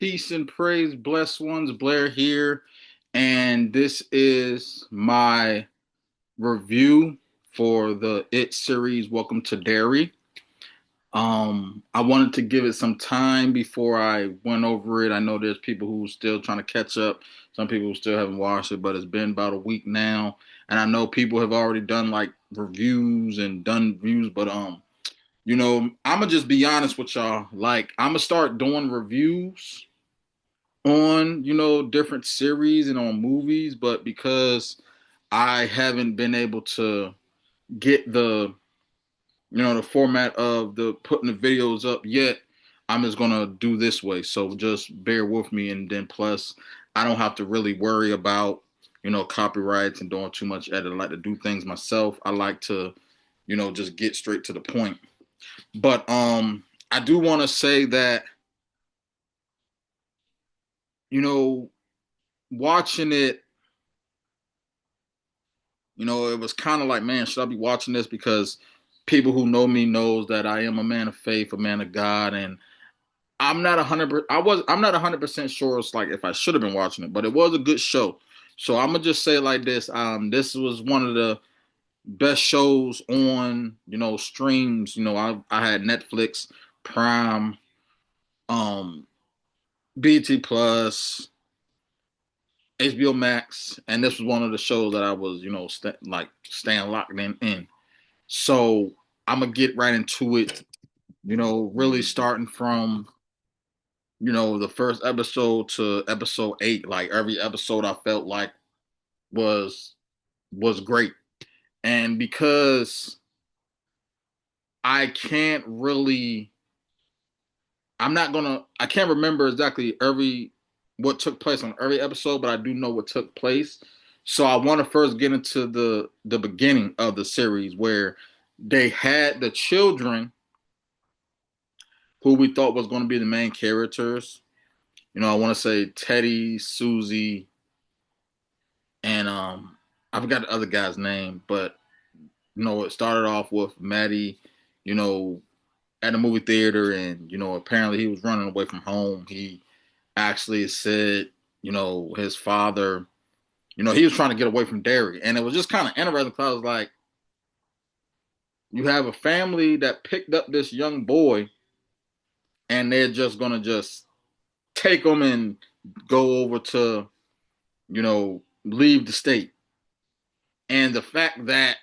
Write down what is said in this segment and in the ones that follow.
Peace and praise, blessed ones. BLAiR here, and this is my review for the It series. Welcome to Derry. I wanted to give it some time before I went over it. I know there's people who are still trying to catch up. Some people who still haven't watched it, but it's been about a week now, and I know people have already done like reviews and done reviews. But I'm gonna just be honest with y'all. Like, I'm gonna start doing reviews on different series and on movies, but because I haven't been able to get the format of the putting the videos up yet, I'm just gonna do this way. So just bear with me, and then plus I don't have to really worry about copyrights and doing too much edit. I like to do things myself. I like to just get straight to the point. But I do want to say that you know watching it, it was kind of like, man, should I be watching this? Because people who know me knows that I am a man of faith, a man of God, and I'm not 100% sure. It's like if I should have been watching it, but it was a good show. So I'm gonna just say it like this: this was one of the best shows on streams. I had Netflix, Prime, um, BT Plus, HBO Max, and this was one of the shows that I was staying locked in. So I'm gonna get right into it. Really starting from the first episode to episode 8. Like every episode, I felt like was was great, and because I can't really, I can't remember exactly every what took place on every episode, but I do know what took place. So I want to first get into the beginning of the series where they had the children who we thought was going to be the main characters. I want to say Teddy, Susie, and I forgot the other guy's name, but it started off with Maddie, you know, at the movie theater, and apparently he was running away from home. He actually said, his father, he was trying to get away from Derry, and it was just kind of interesting because I was like, you have a family that picked up this young boy, and they're just gonna just take him and go over to leave the state. And the fact that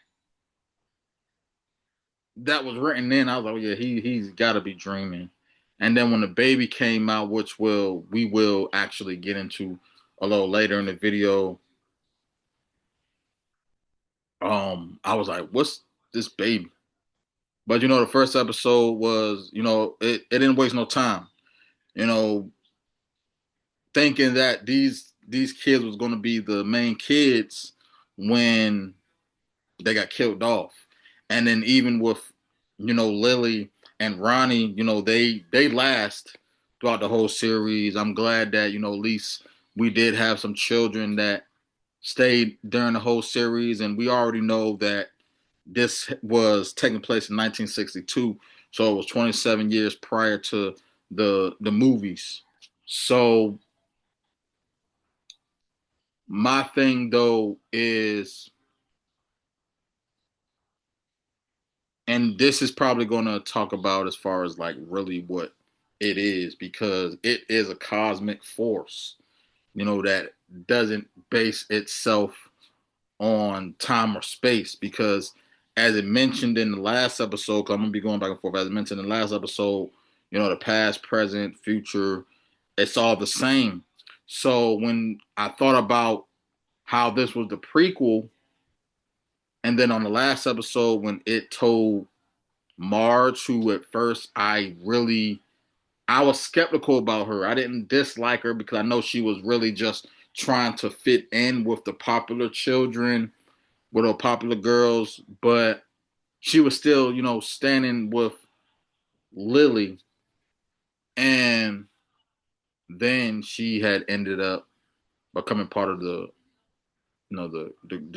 that was written in, I was like, oh, yeah, he's got to be dreaming. And then when the baby came out, which we will actually get into a little later in the video, I was like, what's this baby? But the first episode was, it didn't waste no time. You know, thinking that these kids was going to be the main kids when they got killed off. And then even with, Lily and Ronnie, they last throughout the whole series. I'm glad that, at least we did have some children that stayed during the whole series, and we already know that this was taking place in 1962, so it was 27 years prior to the movies. So my thing though is, and this is probably going to talk about as far as like really what it is, because it is a cosmic force that doesn't base itself on time or space, because as it mentioned in the last episode, 'cause I'm gonna be going back and forth, as it mentioned in the last episode, the past, present, future, it's all the same. So when I thought about how this was the prequel, and then on the last episode when it told Marge, who at first I was skeptical about her. I didn't dislike her because I know she was really just trying to fit in with the popular children, with the popular girls, but she was still, standing with Lily. And then she had ended up becoming part of the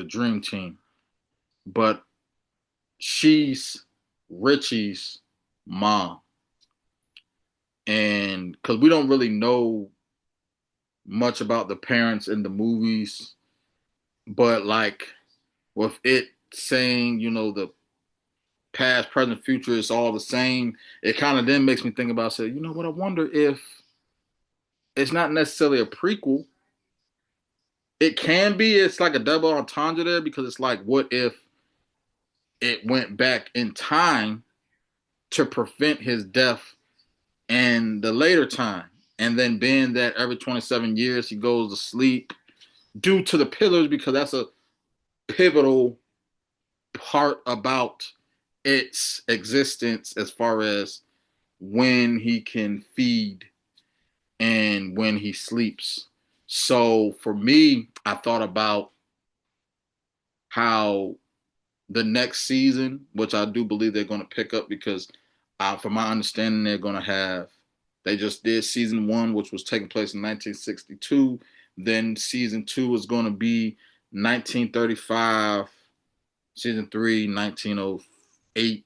dream team. But she's Richie's mom. And and because we don't really know much about the parents in the movies, but like with it saying, the past, present, future is all the same, it kind of then makes me think about, say, you know what, I wonder if it's not necessarily a prequel. It can be. It's like a double entendre there because it's like, what if it went back in time to prevent his death in the later time? And then being that every 27 years he goes to sleep due to the pillars, because that's a pivotal part about its existence as far as when he can feed and when he sleeps. So for me, I thought about how the next season, which I do believe they're going to pick up because, from my understanding, they just did season one, which was taking place in 1962. Then season two is going to be 1935. Season three, 1908,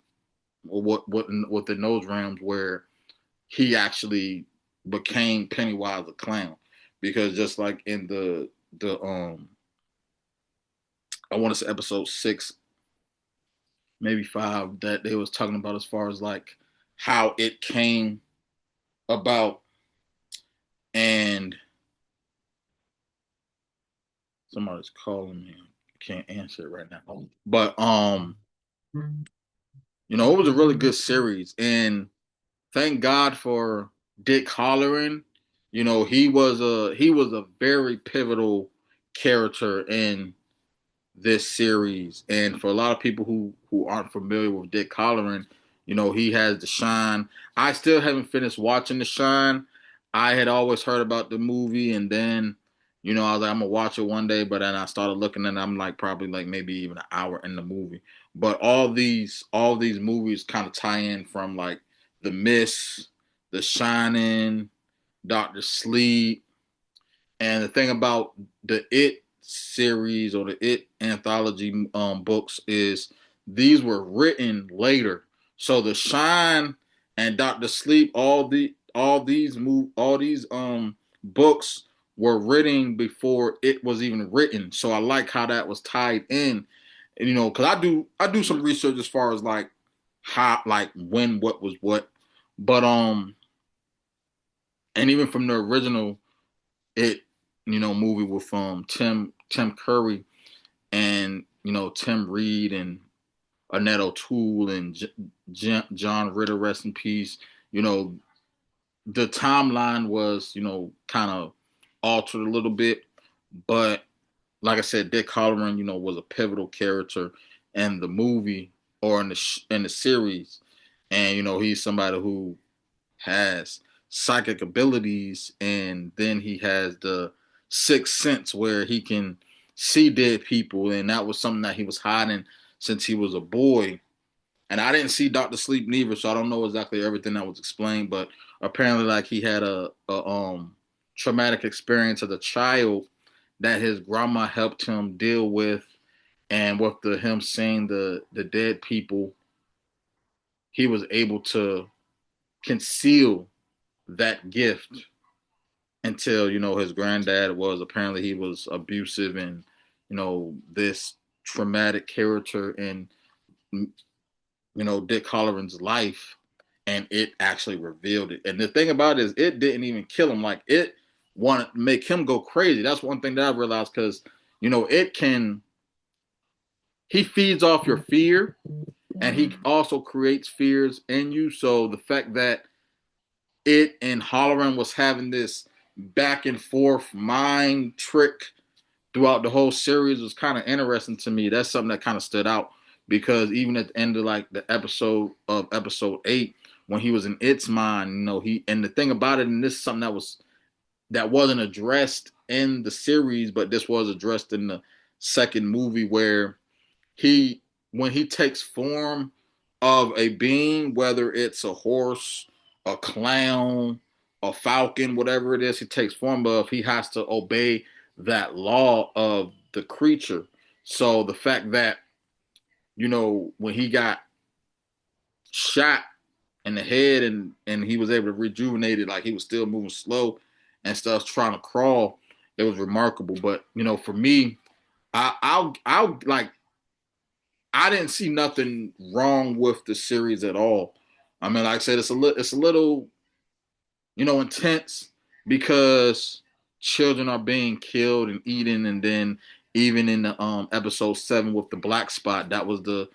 or what the nose rams, where he actually became Pennywise the clown, because just like in the I want to say episode 6, maybe 5, that they was talking about as far as like how it came about. And somebody's calling me. I can't answer it right now. But it was a really good series, and thank God for Dick Halloran. He was a very pivotal character in this series. And for a lot of people who aren't familiar with Dick Halloran, he has The Shine. I still haven't finished watching The Shine. I had always heard about the movie, and then I was like, I'm gonna watch it one day, but then I started looking, and I'm like, probably like maybe even an hour in the movie. But all these movies kind of tie in, from like The Mist, The Shining, Doctor Sleep. And the thing about the It series, or the It anthology books, is these were written later. So The Shine and Doctor Sleep, all these books were written before it was even written. So I like how that was tied in. And, because I do some research as far as like how, like, when what was what. But and even from the original It movie with Tim Curry, and Tim Reed, and Annette O'Toole, and John Ritter, rest in peace. You know the timeline was kind of altered a little bit, but like I said, Dick Halloran was a pivotal character in the movie, or in the series. And he's somebody who has psychic abilities, and then he has the sixth sense where he can see dead people, and that was something that he was hiding since he was a boy. And I didn't see Doctor Sleep neither, so I don't know exactly everything that was explained, but apparently, like, he had a traumatic experience as a child that his grandma helped him deal with. And with him seeing the dead people, he was able to conceal that gift until his granddad was, apparently he was abusive, and this traumatic character in Dick Halloran's life, and it actually revealed it. And the thing about it is, it didn't even kill him. Like, it wanted to make him go crazy. That's one thing that I realized, because it can he feeds off your fear, and he also creates fears in you. So the fact that it and Halloran was having this back and forth mind trick throughout the whole series was kind of interesting to me. That's something that kind of stood out, because even at the end of like the episode 8, when he was in its mind, and the thing about it, and this is something that wasn't addressed in the series, but this was addressed in the second movie, where he when he takes form of a being, whether it's a horse, a clown, a falcon, whatever it is he takes form of, he has to obey that law of the creature. So the fact that when he got shot in the head, and he was able to rejuvenate it. Like he was still moving slow and stuff, trying to crawl. It was remarkable. But for me, I'll like I didn't see nothing wrong with the series at all. I mean, like I said, it's a little intense because children are being killed and eaten, and then even in the episode 7 with the black spot, that was the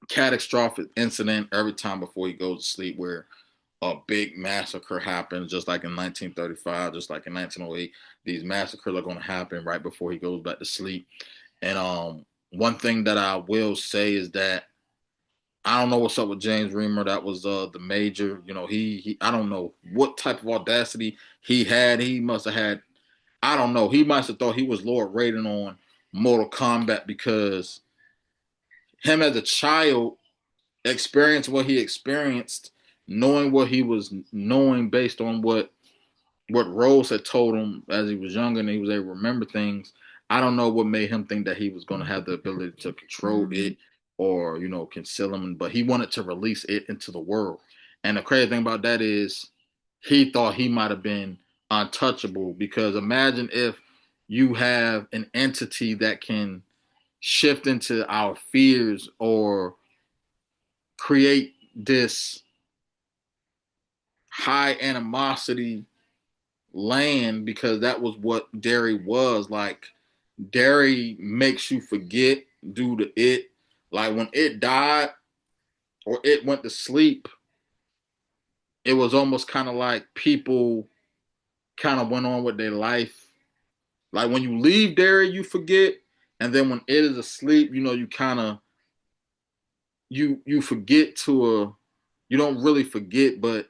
catastrophic incident every time before he goes to sleep where a big massacre happens, just like in 1935, just like in 1908. These massacres are going to happen right before he goes back to sleep. And one thing that I will say is that I don't know what's up with James Reamer. That was the major. He I don't know what type of audacity he had. He must have had. I don't know. He must have thought he was Lord Raiden on Mortal Kombat because him as a child experienced what he experienced, knowing what he was knowing based on what Rose had told him as he was younger and he was able to remember things. I don't know what made him think that he was going to have the ability to control it or, conceal him, but he wanted to release it into the world. And the crazy thing about that is he thought he might have been untouchable because imagine if you have an entity that can shift into our fears or create this high animosity land because that was what Derry was. Like Derry makes you forget due to it. Like when it died or it went to sleep, it was almost kind of like people kind of went on with their life. Like when you leave Derry, you forget, and then when it is asleep, you kind of you forget to you don't really forget, but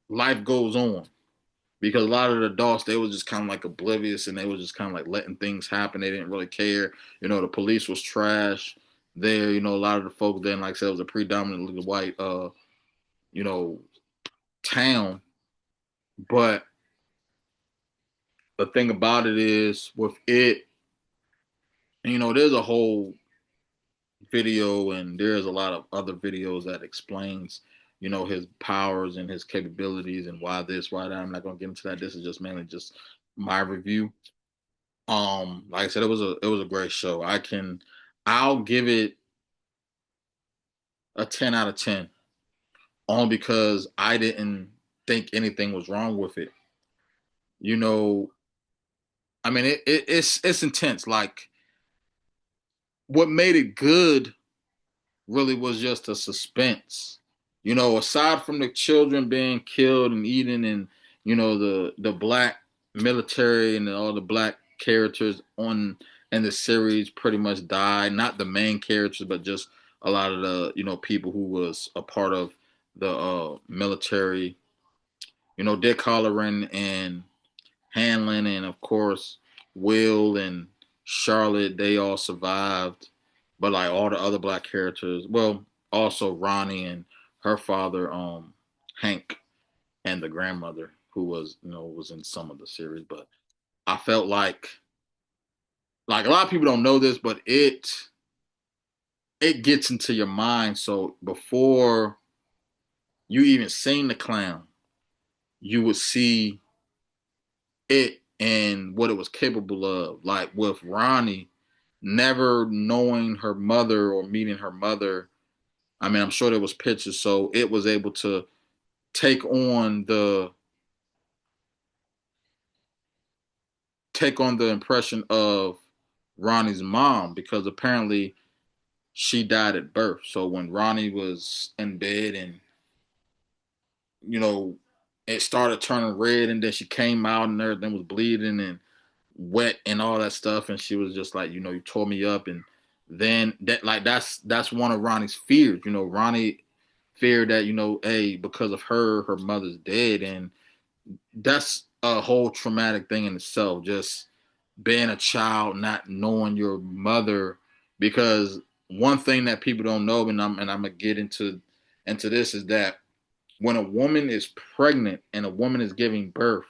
life goes on. Because a lot of the adults they was just kind of like oblivious and they was just kind of like letting things happen. They didn't really care. The police was trash there. A lot of the folks then, like I said, it was a predominantly white, you know, town. But the thing about it is with it, there's a whole video and there's a lot of other videos that explains, his powers and his capabilities and why this, why that. I'm not gonna get into that. This is just mainly just my review. Like I said, it was a great show. I'll give it a 10 out of 10 only because I didn't think anything was wrong with it. You know, I mean it's intense. Like what made it good really was just a suspense. Aside from the children being killed and eaten and the black military and all the black characters on in the series pretty much died. Not the main characters, but just a lot of the people who was a part of the military. Dick Halloran and Hanlon, and of course Will and Charlotte. They all survived, but like all the other black characters, well, also Ronnie and her father, Hank, and the grandmother who was in some of the series. But I felt like a lot of people don't know this, but it gets into your mind. So before you even seen the clown, you would see it and what it was capable of. Like with Ronnie, never knowing her mother or meeting her mother. I mean, I'm sure there was pictures, so it was able to take on the impression of Ronnie's mom because apparently she died at birth. So when Ronnie was in bed and you know it started turning red and then she came out and everything was bleeding and wet and all that stuff and she was just like you tore me up and then that's one of Ronnie's fears. Ronnie feared that hey, because of her mother's dead, and that's a whole traumatic thing in itself, just being a child not knowing your mother. Because one thing that people don't know, and I'm gonna get into this, is that when a woman is pregnant and a woman is giving birth,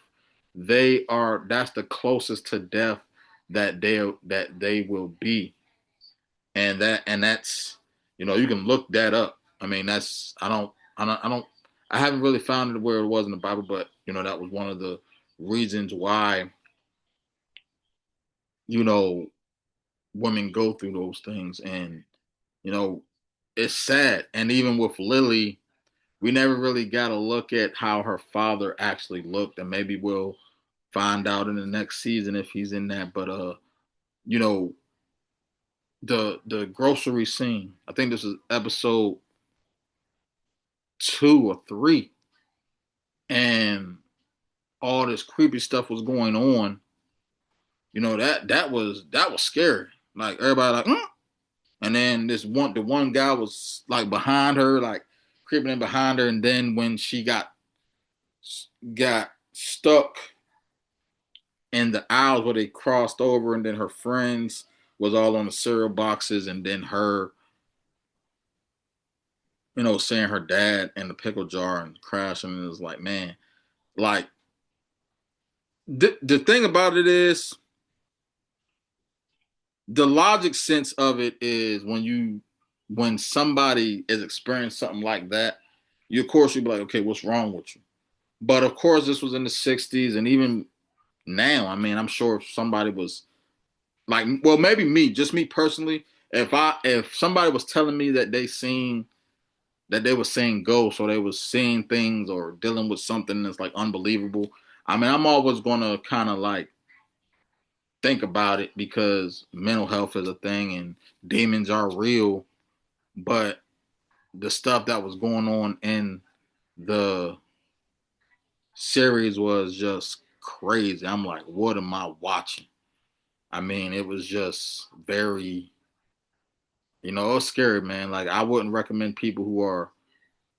that's the closest to death that they will be, and that's You can look that up. I mean, that's I haven't really found it where it was in the Bible, but that was one of the reasons why you know women go through those things, and you know it's sad. And even with Lily, we never really got a look at how her father actually looked, and maybe we'll find out in the next season if he's in that. But you know, the grocery scene. I think this is episode 2 or 3, and all this creepy stuff was going on. That was scary. Like everybody like, and then the one guy was like behind her, like creeping in behind her, and then when she got stuck in the aisles where they crossed over, and then her friends was all on the cereal boxes, and then her, seeing her dad in the pickle jar and crashing, and it was like, man, like the thing about it is the logic sense of it is when somebody is experiencing something like that, you of course you'd be like, okay, what's wrong with you? But of course, this was in the '60s, and even now, I mean, I'm sure if somebody was like, well, maybe me, just me personally, if somebody was telling me that they were seeing ghosts, or they was seeing things, or dealing with something that's like unbelievable, I mean, I'm always gonna kind of like think about it, because mental health is a thing and demons are real. But the stuff that was going on in the series was just crazy. I'm like, what am I watching? I mean, it was just very, it was scary, man. Like, I wouldn't recommend people who are,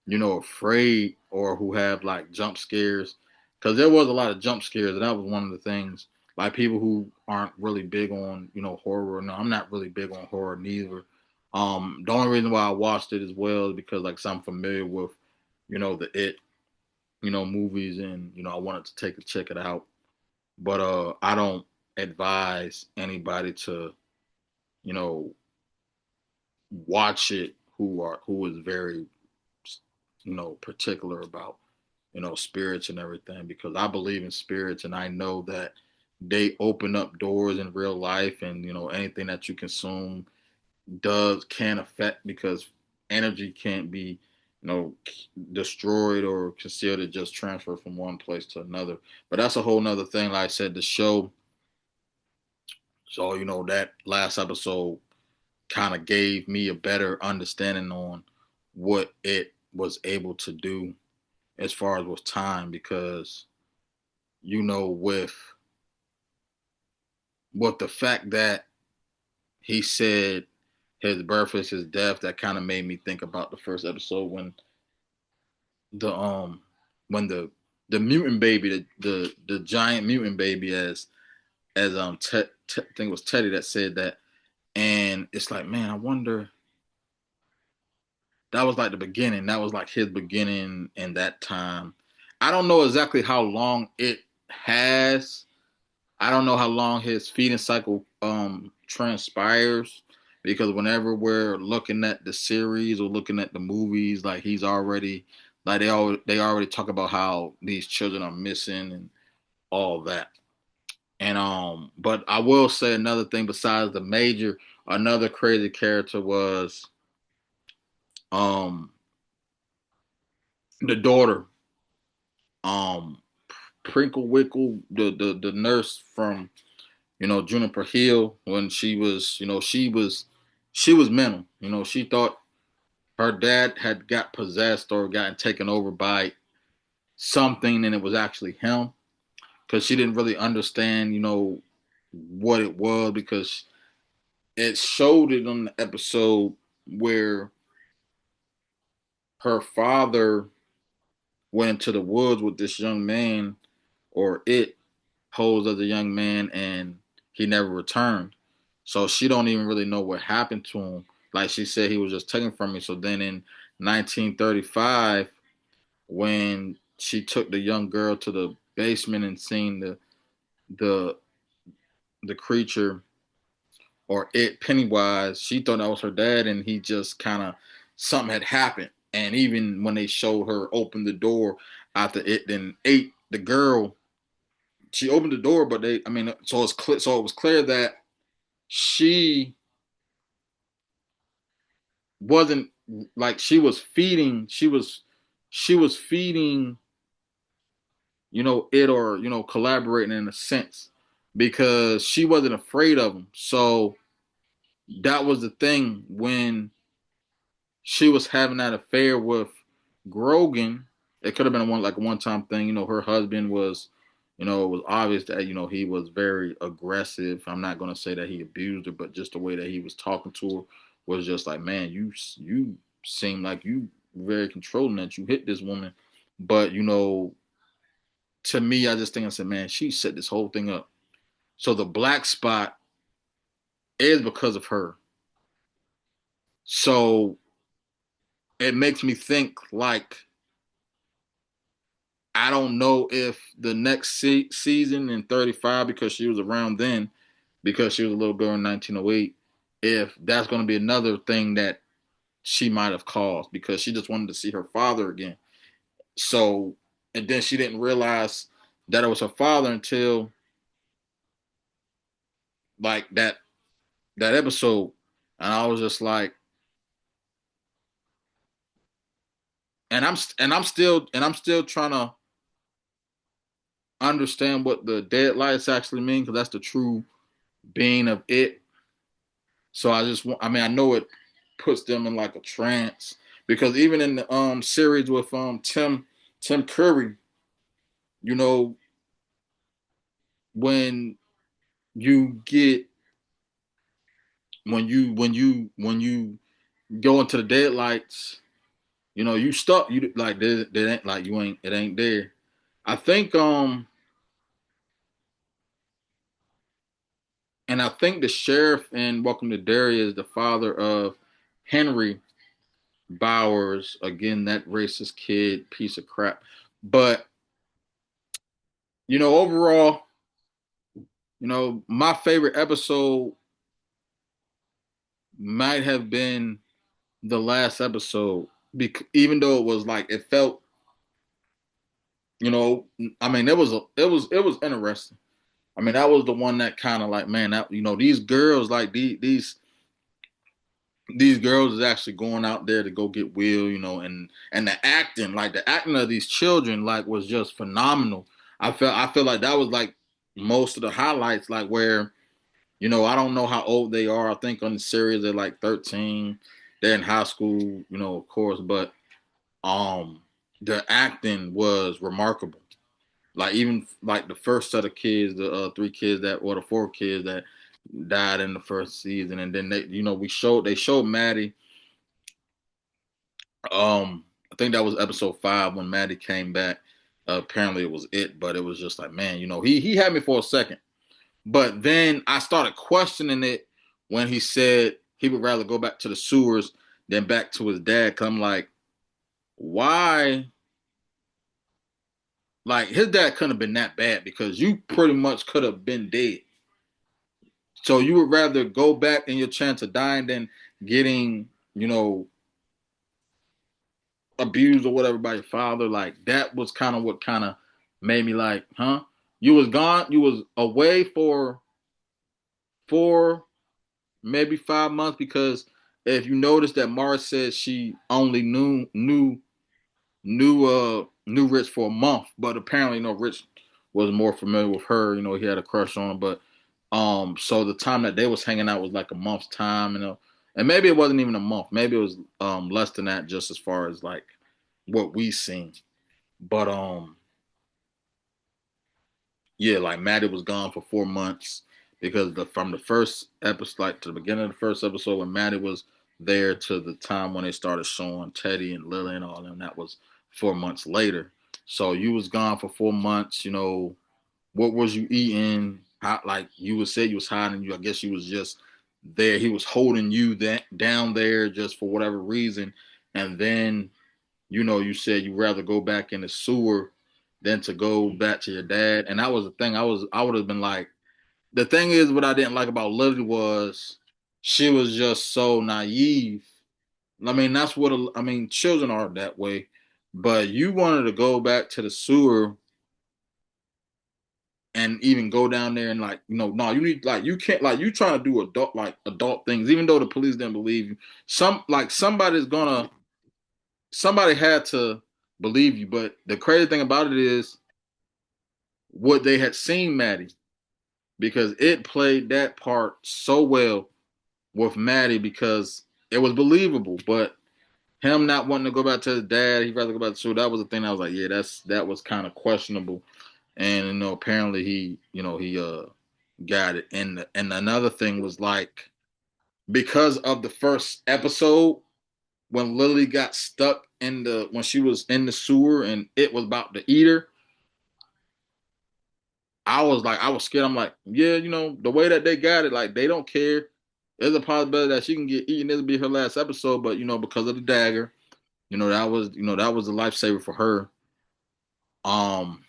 afraid, or who have like jump scares, because there was a lot of jump scares, and that was one of the things. Like, people who aren't really big on, horror. No, I'm not really big on horror neither. The only reason why I watched it as well is because, like, I'm familiar with, the movies, and I wanted to check it out. But I don't advise anybody to, you know, watch it who is very, particular about, spirits and everything, because I believe in spirits, and I know that they open up doors in real life, and anything that you consume can affect, because energy can't be, destroyed or concealed. It just transfer from one place to another. But that's a whole nother thing. Like I said, the show. So that last episode kind of gave me a better understanding on what it was able to do as far as with time, because with the fact that he said his birth is his death, that kind of made me think about the first episode the um when the mutant baby, the giant mutant baby, as I think it was Teddy that said that. And it's like, man, I wonder, that was like the beginning. That was like his beginning in that time. I don't know exactly how long it has. I don't know how long his feeding cycle transpires, because whenever we're looking at the series or looking at the movies, like, he's already, like, they already talk about how these children are missing and all that. And but I will say another thing besides the major, another crazy character was um the daughter, um Prinkle Wickle, the nurse from, Juniper Hill, when she was mental. She thought her dad had got possessed or gotten taken over by something, and it was actually him, because she didn't really understand, what it was, because it showed it on the episode where her father went into the woods with this young man, or it posed as a young man, and he never returned. So she don't even really know what happened to him. Like she said, he was just taken from me. So then in 1935, when she took the young girl to the basement and seen the the creature or it Pennywise, she thought that was her dad, and he just kind of something had happened. And even when they showed her open the door after it then ate the girl, she opened the door, but they, I mean, so it's clear, so it was clear that she wasn't like she was feeding it, or collaborating in a sense, because she wasn't afraid of him. So that was the thing when she was having that affair with Grogan. It could have been a one time thing. Her husband was, it was obvious that he was very aggressive. I'm not gonna say that he abused her, but just the way that he was talking to her was just like, man, you seem like you very controlling, that you hit this woman. But to me, I just think, I said, man, she set this whole thing up. So the black spot is because of her. So it makes me think, like, I don't know if the next season in 35, because she was around then, because she was a little girl in 1908, if that's going to be another thing that she might have caused, because she just wanted to see her father again. So, and then she didn't realize that it was her father until like that episode, and I was just like, and I'm still trying to understand what the deadlights actually mean, because that's the true being of it. So I just want, I mean, I know it puts them in like a trance, because even in the series with Tim Curry, you know, when you get when you go into the deadlights, you stuck, you like there ain't, like, you ain't, it ain't there. I think and I think the sheriff in Welcome to Derry is the father of Henry Bowers. Again, that racist kid, piece of crap. But overall, my favorite episode might have been the last episode, even though it was like, it felt, you know, I mean, it was interesting. I mean, that was the one that kind of like, man, that these girls, like these girls is actually going out there to go get Will, and the acting of these children, like, was just phenomenal. I feel like that was like most of the highlights, like, where, I don't know how old they are. I think on the series they're like 13. They're in high school, of course, but um the acting was remarkable. Like, even like the first set of kids, the three kids that, or the four kids that died in the first season, and then they showed Maddie. I think that was episode 5 when Maddie came back. Apparently it was it, but it was just like, man, he had me for a second. But then I started questioning it when he said he would rather go back to the sewers than back to his dad. Cause I'm like, why? Like, his dad couldn't have been that bad, because you pretty much could have been dead. So you would rather go back in your chance of dying than getting, you know, abused or whatever by your father. Like, that was kind of what kind of made me like, huh? You was gone. You was away for 4, maybe 5 months, because if you notice that Mars said she only knew Rich for a month, but apparently, Rich was more familiar with her. He had a crush on her, but so the time that they was hanging out was like a month's time, and maybe it wasn't even a month. Maybe it was less than that, just as far as like what we seen. But yeah, like, Maddie was gone for 4 months, because from the first episode, like, to the beginning of the first episode, when Maddie was there, to the time when they started showing Teddy and Lily and all them, that was 4 months later. So you was gone for 4 months. What was you eating? How, like, you would say you was hiding. I guess you was just there. He was holding you that down there just for whatever reason, and then you said you'd rather go back in the sewer than to go back to your dad. And that was the thing. I would have been like, the thing is, what I didn't like about Lily was she was just so naive. I mean, that's what I mean. Children are that way, but you wanted to go back to the sewer and even go down there and like, no, you need like you can't like you trying to do adult things, even though the police didn't believe you. Somebody had to believe you. But the crazy thing about it is what they had seen Maddie, because it played that part so well with Maddie because it was believable. But him not wanting to go back to his dad, he'd rather go back to school. That was the thing. I was like, yeah, that was kind of questionable. And apparently he got it. And another thing was like because of the first episode when Lily got stuck when she was in the sewer and it was about to eat her. I was scared. I'm like, yeah, the way that they got it, like they don't care. There's a possibility that she can get eaten. This will be her last episode, but because of the dagger, that was a lifesaver for her. Um,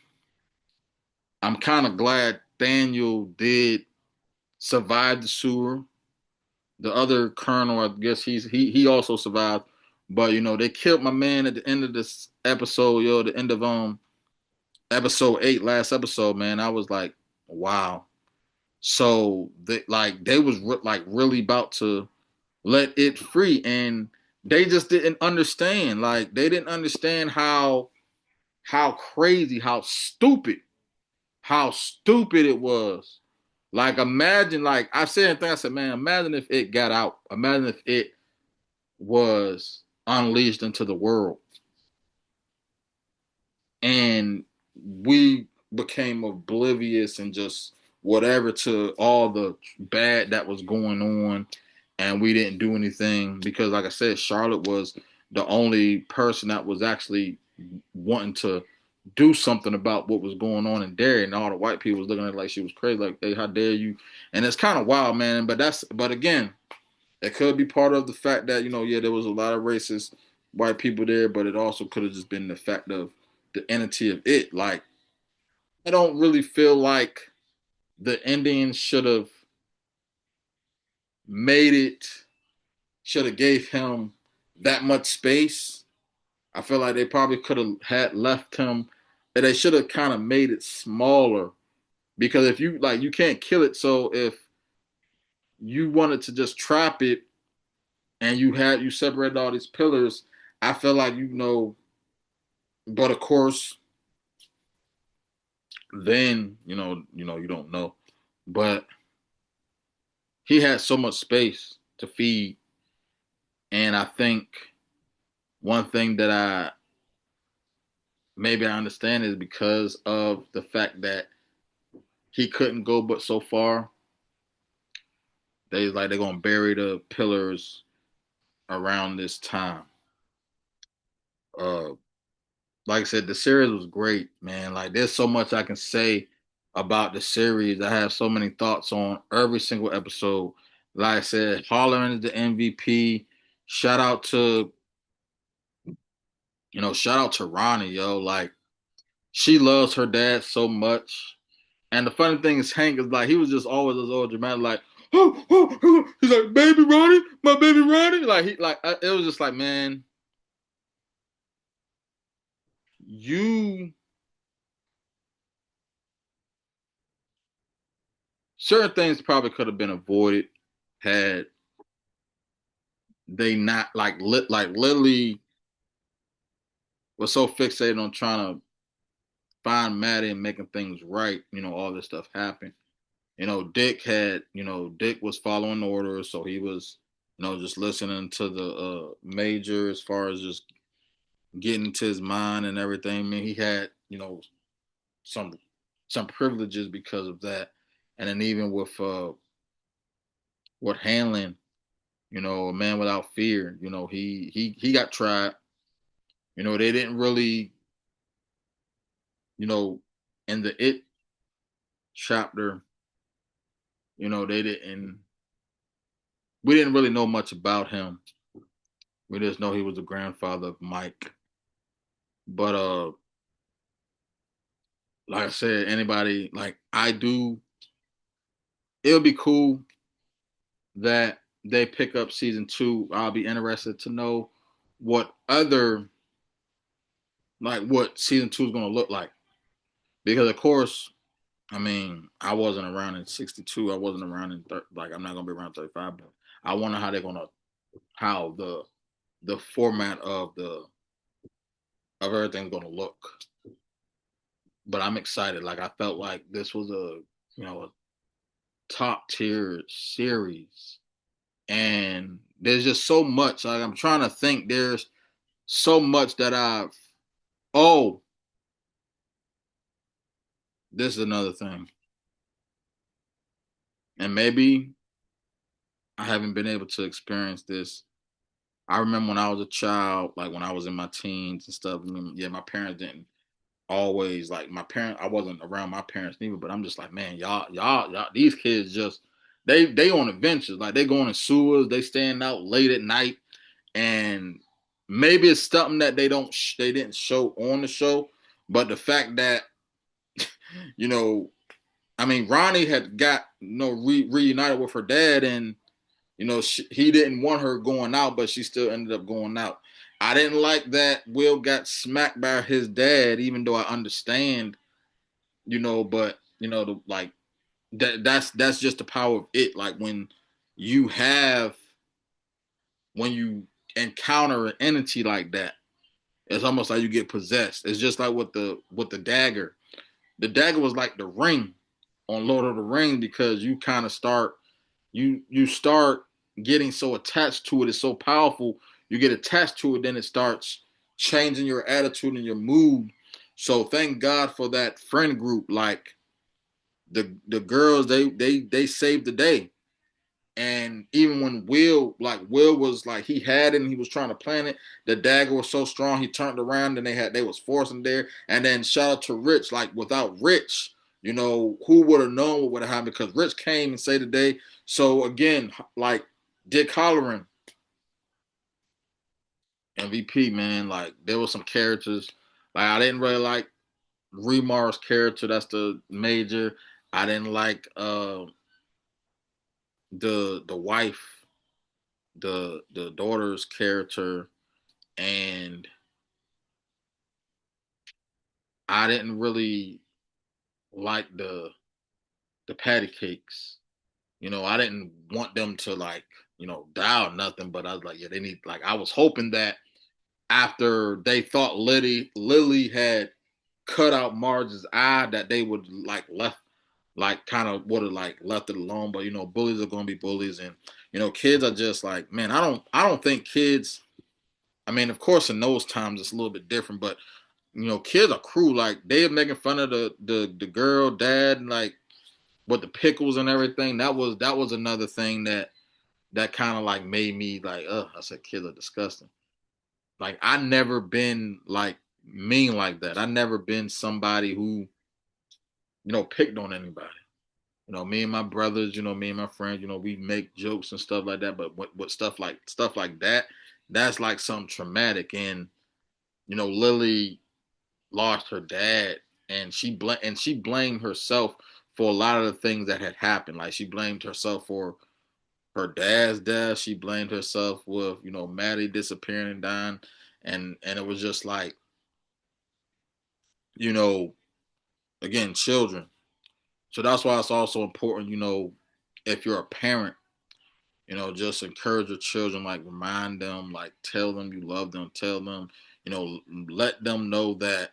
I'm kind of glad Daniel did survive the sewer. The other colonel, I guess he also survived, but they killed my man at the end of this episode, the end of episode 8, last episode, man. I was like, wow. So they was like really about to let it free, and they just didn't understand. Like they didn't understand how crazy, how stupid it was. Like imagine, like I said, I said, man, imagine if it got out. Imagine if it was unleashed into the world, and we became oblivious and just whatever to all the bad that was going on, and we didn't do anything because like I said, Charlotte was the only person that was actually wanting to do something about what was going on in Derry, and all the white people was looking at her like she was crazy, like, hey, how dare you. And it's kind of wild, man, but again, it could be part of the fact that yeah, there was a lot of racist white people there, but it also could have just been the fact of the entity of it. Like I don't really feel like the Indians made it should have gave him that much space. I feel like they probably could have had left him, and they should have kind of made it smaller because if you like you can't kill it. So if you wanted to just trap it and you separated all these pillars, I feel like but of course then you don't know, but he had so much space to feed. And I think one thing that I understand is because of the fact that he couldn't go but so far. They're gonna bury the pillars around this time. Uh, like I said, the series was great, man. Like there's so much I can say about the series. I have so many thoughts on every single episode. Like I said, Holland is the MVP. Shout out to shout out to Ronnie, yo. Like she loves her dad so much. And the funny thing is, Hank is like he was just always as old dramatic, like, he's like, baby Ronnie, my baby Ronnie. It was just like, man, you certain things probably could have been avoided had they not like Lily was so fixated on trying to find Maddie and making things right. All this stuff happened. Dick was following orders, so he was, just listening to the major as far as just getting to his mind and everything. I mean, he had, some some privileges because of that. And then even with Hanlon, a man without fear, he got tried. They didn't really, you know, in the it chapter, they didn't we didn't really know much about him. We just know he was the grandfather of Mike. But like I said, anybody like I do it'll be cool that they pick up season two. I'll be interested to know what other what season two is going to look like because of course, I mean, I wasn't around in '62. I wasn't around in I'm not going to be around 35. But I wonder how they're going to how the format of everything's going to look. But I'm excited. Like I felt like this was a top tier series, and there's just so much. Like I'm trying to think. There's so much that I've. Oh, this is another thing, and maybe I haven't been able to experience this. I remember when I was a child, like when I was in my teens and stuff. I mean, yeah, my parents didn't always like my parents. I wasn't around my parents neither, but I'm just like, man, y'all, these kids just they on adventures. Like they going in sewers, they staying out late at night, and maybe it's something that they didn't show on the show, but the fact that you know, I mean, Ronnie had got reunited with her dad, and he didn't want her going out, but she still ended up going out. I didn't like that Will got smacked by his dad, even though I understand, but like that's just the power of it. Like you have when you encounter an entity like that, it's almost like you get possessed. It's just like with the dagger. The dagger was like the ring on Lord of the Rings because you kind of start getting so attached to it. It's so powerful. You get attached to it, then it starts changing your attitude and your mood. So thank God for that friend group. Like the girls, they saved the day. And even when Will was like he had it and he was trying to plant it, the dagger was so strong he turned around and they was forcing there. And then shout out to Rich, like without Rich, who would have known what would have happened because Rich came and saved the day. So again, like Dick Halloran, MVP, man, like there were some characters. Like I didn't really like Remar's character, that's the major. I didn't like the wife, the daughter's character, and I didn't really like the patty cakes. I didn't want them to like, die or nothing, but I was like, yeah, they need like I was hoping that after they thought Lily had cut out Marge's eye that they would like left like kind of would have like left it alone. But bullies are gonna be bullies and kids are just like, man, I don't think kids I mean, of course in those times it's a little bit different, but kids are cruel. Like they're making fun of the girl dad and like with the pickles and everything. That was another thing that kind of like made me like, I said kids are disgusting. Like I never been like mean like that. I never been somebody who picked on anybody. Me and my brothers, me and my friends, we make jokes and stuff like that. But what stuff like that, that's like something traumatic. And Lily lost her dad, and she blamed herself for a lot of the things that had happened. Like she blamed herself for her dad's death. She blamed herself with Maddie disappearing and dying, and it was just like you know again children. So that's why it's also important. If you're a parent, just encourage your children. Like remind them, like tell them you love them. Tell them, let them know that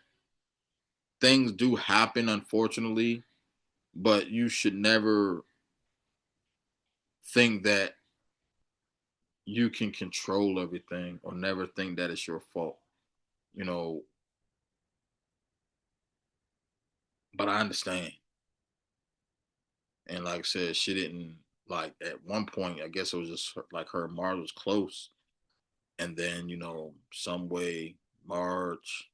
things do happen, unfortunately, but you should never think that you can control everything or never think that it's your fault, you know. But I understand. And like I said, she didn't like at one point, I guess it was just like her and Marge was close. And then, some way Marge,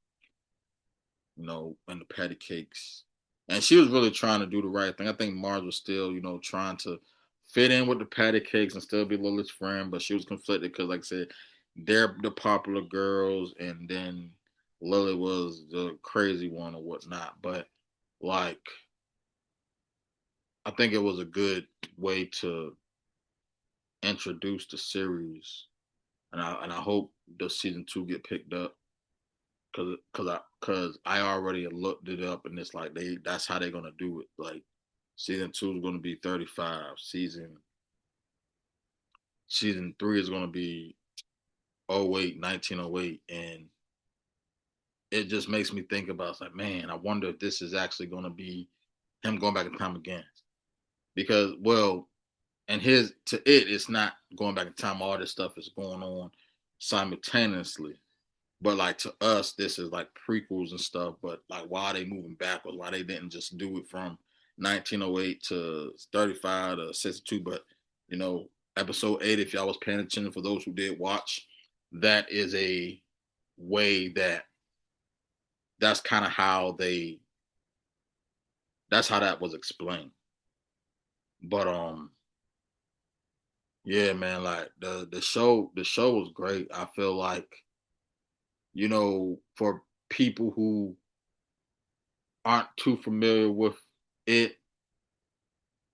and the patty cakes. And she was really trying to do the right thing. I think Marge was still, trying to fit in with the patty cakes and still be Lily's friend, but she was conflicted because, like I said, they're the popular girls, and then Lily was the crazy one or whatnot. But like, I think it was a good way to introduce the series, and I hope the season two get picked up because I already looked it up and it's like that's how they're gonna do it. Like season two is gonna be 35. Season three is gonna be 08, 1908, and it just makes me think about it's like, man, I wonder if this is actually gonna be him going back in time again. Because well, and his to it's not going back in time. All this stuff is going on simultaneously. But like to us, this is like prequels and stuff. But like, why are they moving backwards? Why they didn't just do it from 1908 to 35 to 62? But you know, episode 8, if y'all was paying attention, for those who did watch, that is a way that's kind of how they that's how that was explained. But yeah, man, like the show was great. I feel like for people who aren't too familiar with it,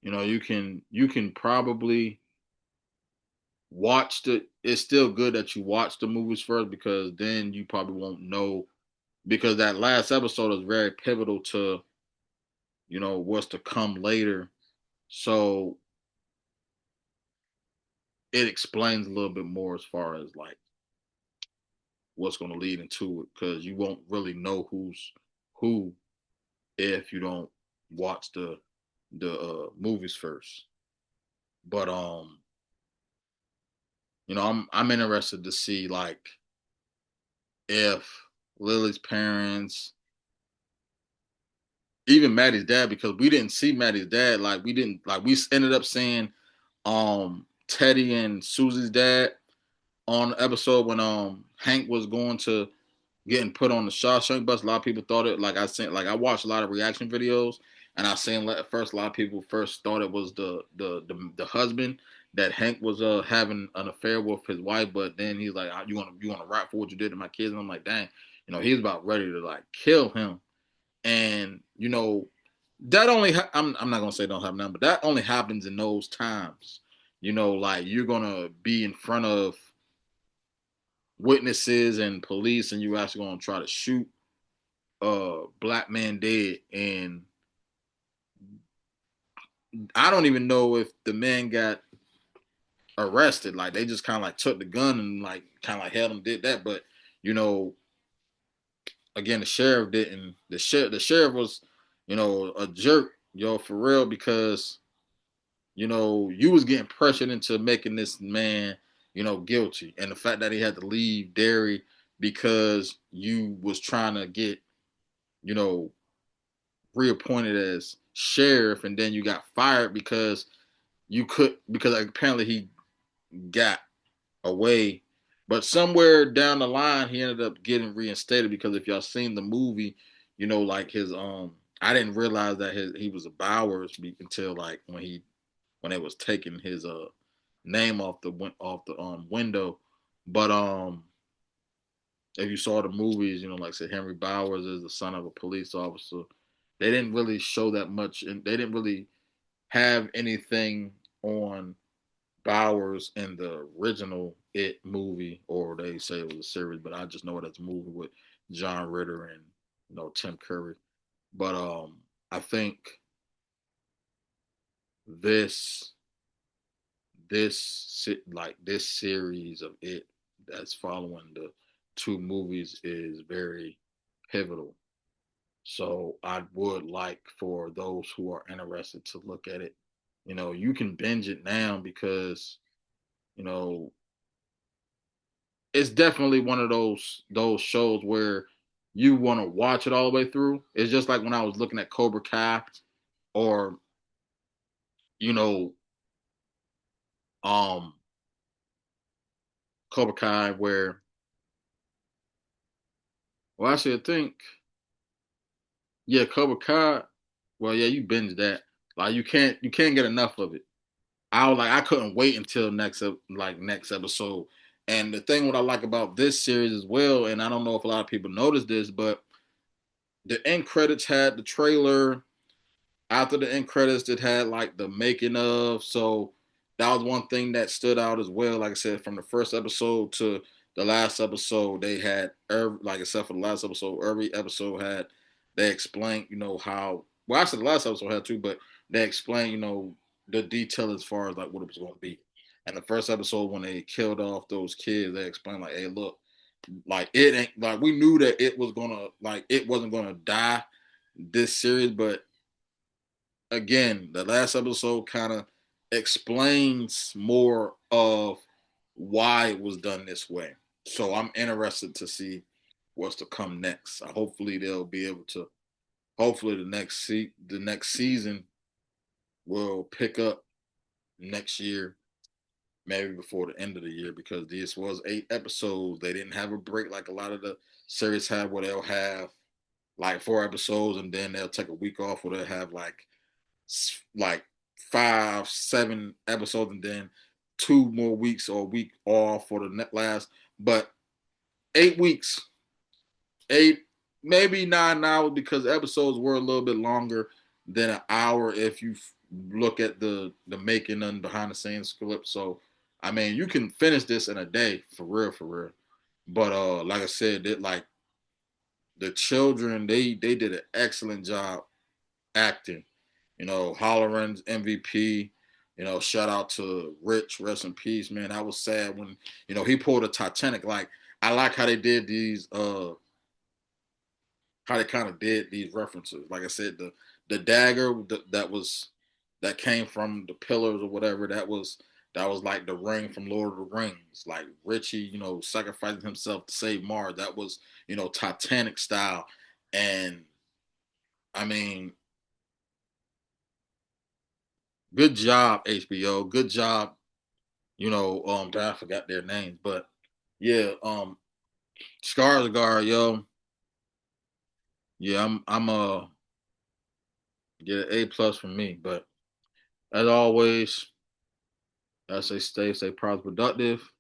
you can probably watch the. It's still good that you watch the movies first because then you probably won't know because that last episode is very pivotal to what's to come later. So it explains a little bit more as far as like what's going to lead into it because you won't really know who's who if you don't watch the movies first. But I'm interested to see like if Lily's parents, even Maddie's dad, because we didn't see Maddie's dad. Like we didn't like we ended up seeing Teddy and Susie's dad on the episode when Hank was going to getting put on the Shawshank bus. A lot of people thought it like I watched a lot of reaction videos, and I seen at first a lot of people first thought it was the husband that Hank was having an affair with his wife, but then he's like, you want to rap for what you did to my kids, and I'm like, dang, he's about ready to like kill him, and that only I'm not gonna say don't happen now, but that only happens in those times. Like you're gonna be in front of witnesses and police, and you actually gonna try to shoot black man dead, and I don't even know if the man got arrested. Like they just kind of like took the gun and like kind of like held him, did that. But you know, again, the sheriff didn't. The sheriff was, a jerk, for real, because you was getting pressured into making this man, guilty, and the fact that he had to leave Derry because you was trying to get, you know, reappointed as sheriff, and then you got fired because apparently he got away. But somewhere down the line, he ended up getting reinstated because if y'all seen the movie, like his I didn't realize that he was a Bowers until like when it was taking his name off the window. But if you saw the movies, like I said, Henry Bowers is the son of a police officer. They didn't really show that much, and they didn't really have anything on Bowers in the original It movie, or they say it was a series, but I just know it as a movie with John Ritter and Tim Curry. But I think this this series of It that's following the two movies is very pivotal. So I would like for those who are interested to look at it. You can binge it now because you know it's definitely one of those shows where you want to watch it all the way through. It's just like when I was looking at Cobra Kai or you know um Cobra Kai where well actually I think yeah Cobra Kai well yeah you binge that like you can't get enough of it. I couldn't wait until next episode. And the thing what I like about this series as well, and I don't know if a lot of people noticed this, but the end credits had the trailer after the end credits, it had like the making of. So that was one thing that stood out as well. Like I said, from the first episode to the last episode, they had like except for the last episode, every episode had they explained, how. Well, actually, the last episode had too, but they explained, the detail as far as like what it was going to be. And the first episode, when they killed off those kids, they explained like, "Hey, look, like it ain't like we knew that it was gonna like it wasn't gonna die this series, but again, the last episode kind of explains more of why it was done this way. So I'm interested to see what's to come next. Hopefully they'll be able to. Hopefully the next season will pick up next year, maybe before the end of the year, because this was 8 episodes. They didn't have a break like a lot of the series have, where they'll have like 4 episodes and then they'll take a week off, or they'll have like 5, 7 episodes and then 2 more weeks or a week off for the last. But 8 weeks, 8 maybe 9 hours, because episodes were a little bit longer than an hour if you look at the making and behind the scenes script. So I mean, you can finish this in a day, for real, for real. But like I said, like the children, they did an excellent job acting. Holleran's MVP. Shout out to Rich, rest in peace, man. I was sad when, he pulled a Titanic. Like, I like how they did these, how they kind of did these references. Like I said, the dagger that came from the pillars or whatever, that was like the ring from Lord of the Rings. Like Richie, sacrificing himself to save Mars. That was, Titanic style. And I mean, good job, HBO. Good job. I forgot their names, but yeah, Skarsgård, yo, yeah, I'm get an A+ from me. But as always, I say stay productive.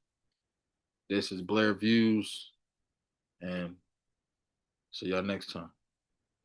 This is BLAiR Views, and see y'all next time.